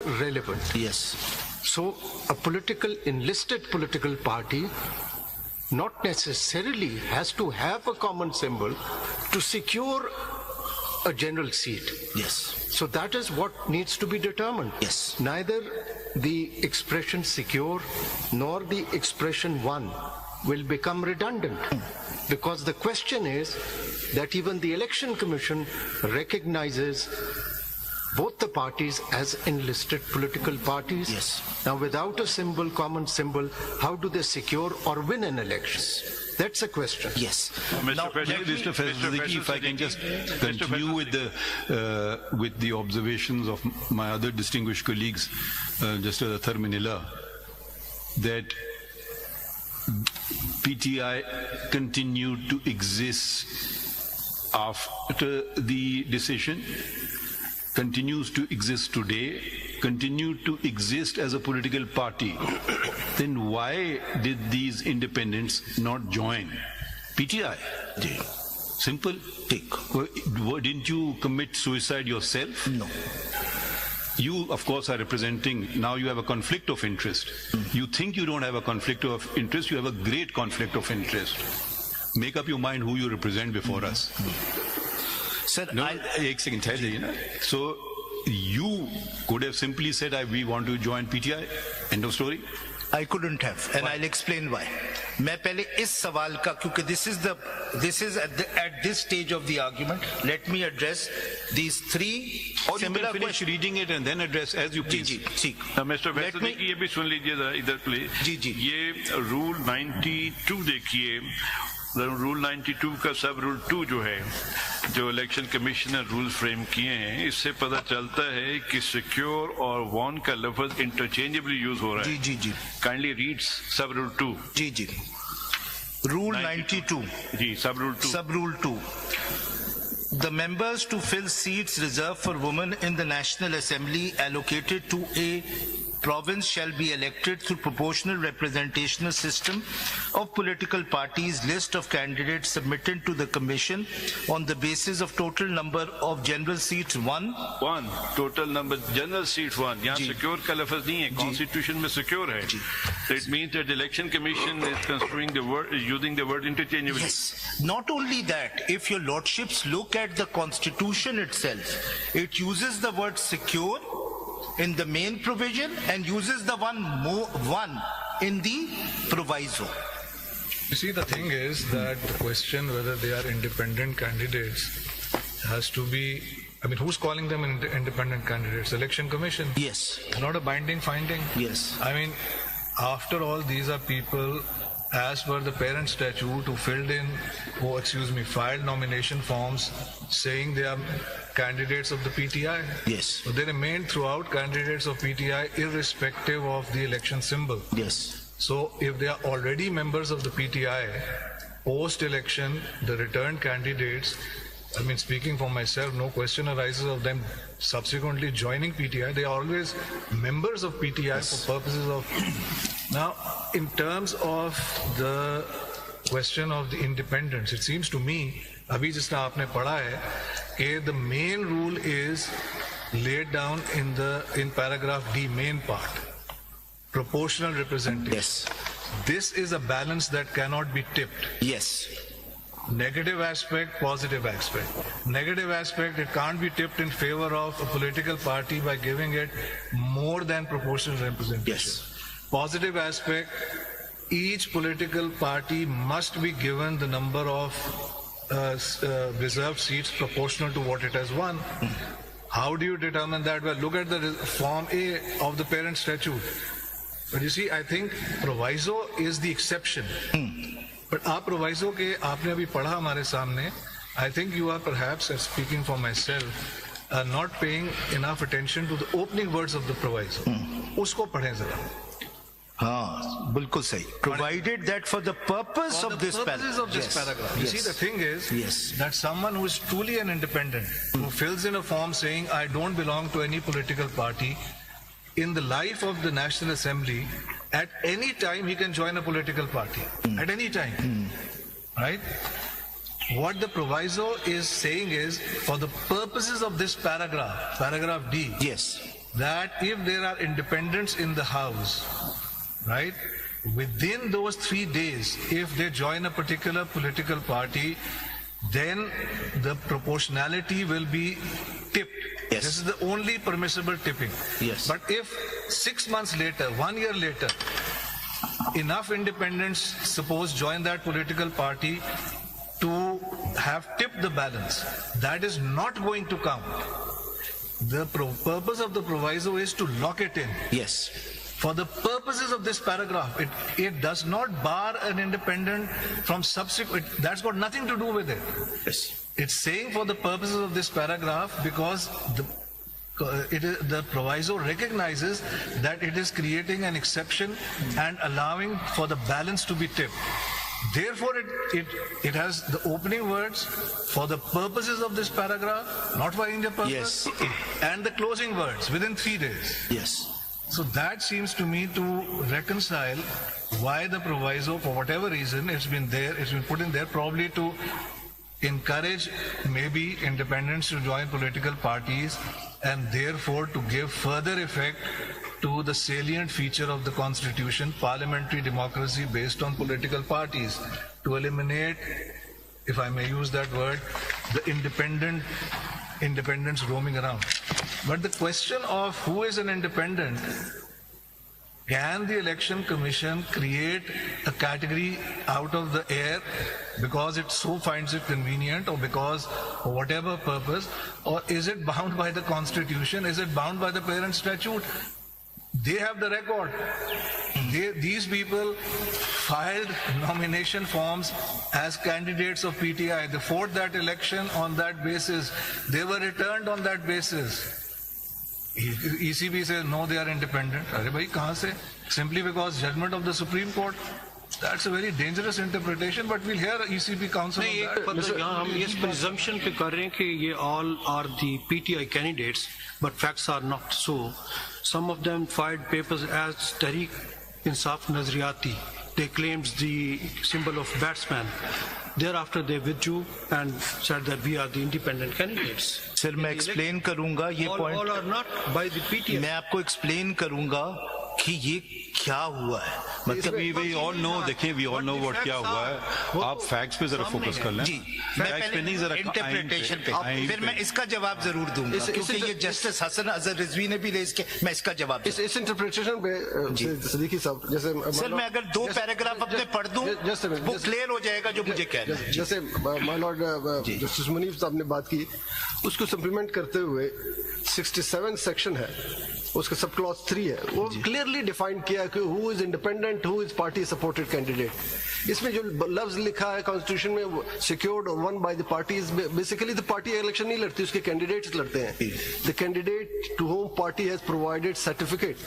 relevant. Yes. So a enlisted political party not necessarily has to have a common symbol to secure a general seat. Yes. So that is what needs to be determined. Yes. Neither the expression secure nor the expression one will become redundant, because the question is that even the Election Commission recognizes both the parties as enlisted political parties. Yes. Now, without a symbol, common symbol, how do they secure or win an election? That's a question. Yes. Mr. Faiz, if I can just continue with the observations of my other distinguished colleagues, just as Athar Manila, that PTI continued to exist after the decision, continues to exist today, continued to exist as a political party, then why did these independents not join PTI? Simple. Didn't you commit suicide yourself? No. You, of course, are representing, now you have a conflict of interest. You think you don't have a conflict of interest, you have a great conflict of interest. Make up your mind who you represent before us. Sir, no, एक second, so you could have simply said, we want to join PTI, end of story. I couldn't have, and I'll explain why. मैं पहले इस सवाल का, क्योंकि this is at this stage of the argument, let me address these three or similar you can finish reading it and then address as you please. जी, ठीक. Mr. Vaisudhi की ये भी सुन लीजिए जरा इधर प्लीज. जी. ये रूल 92 देखिए. रूल 92 का सब रूल 2 जो है, जो इलेक्शन कमीशन ने रूल फ्रेम किए हैं, इससे पता चलता है कि सिक्योर और वॉन का लफ्ज इंटरचेंजेबली यूज हो रहा है. जी. काइंडली रीड्स सब रूल 2. जी. Rule 92. जी, सब rule 2. The members to fill seats reserved for women in the National Assembly allocated to a province shall be elected through proportional representational system of political parties. List of candidates submitted to the commission on the basis of total number of general seats 1. Total number general seats 1. यहाँ secure का लफ्ज नहीं है, constitution में secure है. It means that the election commission is construing the word, using the word interchangeably. Yes. Not only that, if your lordships look at the constitution itself, it uses the word secure in the main provision and uses the one in the proviso. You see, the thing is that the question whether they are independent candidates has to be, who's calling them independent candidates? Election Commission. Yes. Not a binding finding. Yes. After all, these are people, as per the parent statute, who filed nomination forms saying they are candidates of the PTI. Yes. So they remain throughout candidates of PTI irrespective of the election symbol. Yes. So if they are already members of the PTI, post-election, the returned candidates, speaking for myself, no question arises of them subsequently joining PTI. They are always members of PTI. Yes. For purposes of... Now, in terms of the question of the independence, it seems to me, abhi jisna aapne padha hai, the main rule is laid down in paragraph D, main part, proportional representation. Yes. This is a balance that cannot be tipped. Yes. Negative aspect, positive aspect. Negative aspect, it can't be tipped in favor of a political party by giving it more than proportional representation. Yes. Positive aspect, each political party must be given the number of reserved seats proportional to what it has won. How do you determine that? Well, look at the Form A of the parent statute. But you see, I think proviso is the exception. But आप proviso के आपने अभी पढ़ा हमारे सामने, I think you are perhaps, speaking for myself, not paying enough attention to the opening words of the proviso. उसको पढ़ें जरा. हाँ, बिल्कुल सही. Provided that for the purpose of this paragraph. You see, the thing is that someone who is truly an independent, who fills in a form saying, I don't belong to any political party, in the life of the National Assembly, at any time he can join a political party. At any time. Right? What the proviso is saying is, for the purposes of this paragraph D, yes, that if there are independents in the House, right, within those 3 days, if they join a particular political party, then the proportionality will be tipped. Yes. This is the only permissible tipping. Yes. But if 6 months later, 1 year later, enough independents, suppose, join that political party to have tipped the balance, that is not going to count. The purpose of the proviso is to lock it in. Yes. For the purposes of this paragraph, it does not bar an independent from subsequent, that's got nothing to do with it. Yes. It's saying for the purposes of this paragraph because the proviso recognizes that it is creating an exception and allowing for the balance to be tipped. Therefore, it has the opening words for the purposes of this paragraph, not for any other purpose, Yes. and the closing words within 3 days. Yes. So that seems to me to reconcile why the proviso, for whatever reason, it's been put in there, probably to encourage maybe independents to join political parties and therefore to give further effect to the salient feature of the Constitution, parliamentary democracy based on political parties, to eliminate, if I may use that word, the independents roaming around. But the question of who is an independent, can the Election Commission create a category out of the air because it so finds it convenient or because for whatever purpose, or is it bound by the Constitution? Is it bound by the parent statute? They have the record. These people filed nomination forms as candidates of PTI. They fought that election on that basis. They were returned on that basis. ECB says no, they are independent. Arey bhai, kahan se? Simply because judgment of the Supreme Court. That's a very dangerous interpretation, but we'll hear ECB counsel on that. यहाँ हम इस presumption पे कर रहे हैं कि ये all are the PTI candidates, but facts are not so. Some of them filed papers as Tehreek Insaf Nazariyati. They claimed the symbol of batsman. Thereafter they withdrew and said that we are the independent candidates. Sir मैं explain करूंगा ये point. All are not by the PTI. मैं आपको explain करूंगा कि ये क्या हुआ है. मतलब we all know, देखिए we all know what क्या हुआ है. आप फैक्ट्स पे जरा फोकस कर लें. जी, मैं पहले इंटरप्रिटेशन पे, फिर मैं इसका जवाब जरूर दूंगा क्योंकि ये जस्टिस हसन अजहर रिजवी ने भी रेज किया. मैं इसका जवाब इस इंटरप्रिटेशन पे सदीकी साहब, जैसे सर मैं अगर 2 पैराग्राफ अपने पढ़ दूं वो क्लियर हो जाएगा जो मुझे कहना है. जैसे माय लॉर्ड जस्टिस मुनीफ साहब ने बात की, उसको सप्लीमेंट करते हुए 67 सेक्शन है, उसका सब क्लॉज 3 है, वो क्लियरली डिफाइन किया कि who is independent, who is party supported candidate. इसमें जो लफ्ज लिखा है कॉन्स्टिट्यूशन में, सिक्योर्ड और won by the parties, basically the party election नहीं लड़ती, उसके कैंडिडेट्स लड़ते हैं. The candidate to whom party has provided certificate